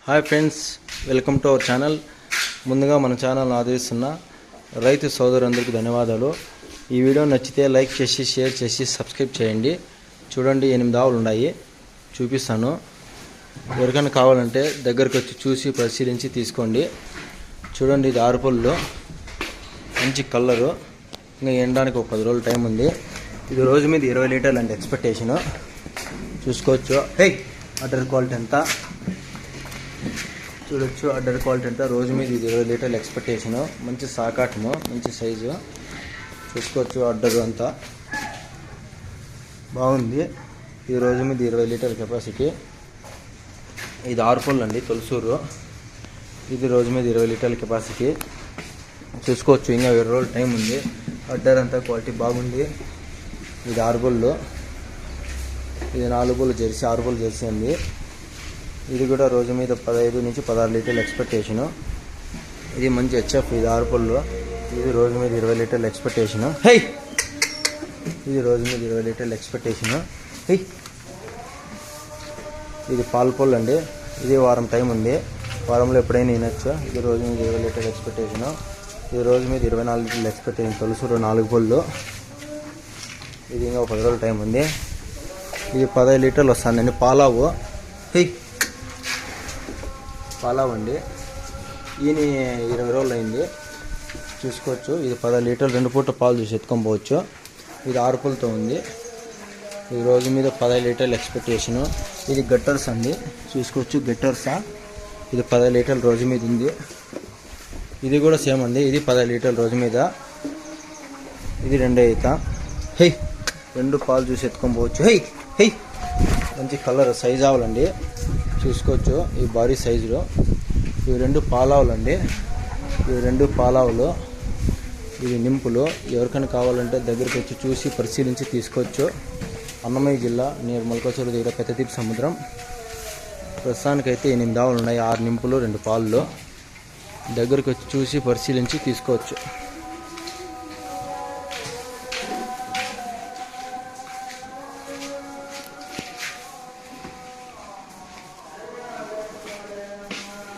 Hi friends, welcome to our channel. ముందుగా మన ఛానల్ని ఆదరిస్తున్న రైతు సోదరులందరికీ ధన్యవాదాలు. ఈ వీడియో నచ్చితే లైక్ చేసి షేర్ చేసి సబ్స్క్రైబ్ చేయండి. చూడండి, 8 ఆవులు ఉన్నాయి, చూపిస్తాను. ఎవరికైనా కావాలంటే దగ్గరికి వచ్చి చూసి పరిశీలించి తీసుకోండి. చూడండి, ఇది 6 పళ్ళు, మంచి కలరు. ఇంకా ఎండడానికి ఒక 10 రోజులు టైం ఉంది. ఇది రోజు మీద 20 లీటర్లు అంటే ఎక్స్పెక్టేషను. చూసుకోవచ్చు. అడ్డర్ క్వాలిటీ ఎంత చూడొచ్చు. అడ్డర్ క్వాలిటీ ఎంత, రోజు మీద ఇది 20 లీటర్లు ఎక్స్పెక్టేషను. మంచి సాకాటము, మంచి సైజు. చూసుకోవచ్చు, అడ్డరు అంతా బాగుంది. ఇది రోజు మీద 20 లీటర్ల కెపాసిటీ. ఇది 6 పళ్ళు అండి, తొలసూరు. ఇది రోజు మీద 20 లీటర్ల కెపాసిటీ. చూసుకోవచ్చు, ఇంకా 20 రోజులు టైం ఉంది. అడ్డర్ అంతా క్వాలిటీ బాగుంది. ఇది 6 పళ్ళు. ఇది 4 పళ్ళు జెర్సీ, 6 పళ్ళు జెర్సీ ఉంది. ఇది కూడా రోజు మీద 15 నుంచి 16 లీటర్ల ఎక్స్పెక్టేషను. ఇది మంచి హెచ్ఎఫ్. ఇది 6 పళ్ళు. ఇది రోజు మీద 20 లీటర్ల ఎక్స్పెక్టేషను. ఇది రోజు మీద 20 లీటర్ల ఎక్స్పెక్టేషను. ఇది పాలు పళ్ళు అండి. ఇది వారం టైం ఉంది, వారంలో ఎప్పుడైనా వినొచ్చు. ఇది రోజు మీద 20 లీటర్ల ఎక్స్పెక్టేషను. ఇది రోజు మీద 24 లీటర్ల ఎక్స్పెక్టేషన్. తొలసూరు 4 పళ్ళు. ఇది ఇంకా 10 రోజుల టైం ఉంది. ఇది 15 లీటర్లు వస్తుందండి. పాలావు పాలావు అండి. ఈయన 20 రోజులు అయింది. చూసుకోవచ్చు, ఇది 10 లీటర్లు 2 పూట పాలు చూసి ఎత్తుకొని పోవచ్చు. ఇది 6 పళ్ళతో ఉంది. ఇది రోజు మీద 15 లీటర్లు ఎక్స్పెక్టేషను. ఇది గట్టర్స్ అండి, చూసుకోవచ్చు. గట్టర్సా, ఇది 10 లీటర్లు రోజు మీద ఉంది. ఇది కూడా సేమ్ అండి. ఇది 10 లీటర్ల రోజు మీద. ఇది 2 ఈత. 2 పాలు చూసి ఎత్తుకొని పోవచ్చు. మంచి కలర్ సైజ్ ఆవులండి, చూసుకోవచ్చు. ఈ భారీ సైజులో ఇవి 2 పాలావులండి. ఇవి 2 పాలావులు. ఇవి నింపులు. ఎవరికైనా కావాలంటే దగ్గరికి వచ్చి చూసి పరిశీలించి తీసుకోవచ్చు. అన్నమయ్య జిల్లా నియర్ మొలకచూరు దగ్గర పెద్దదీప్ సముద్రం. ప్రస్తుతానికైతే 8 ఆవులు ఉన్నాయి, 6 నింపులు 2 పాలు. దగ్గరికి వచ్చి చూసి పరిశీలించి తీసుకోవచ్చు.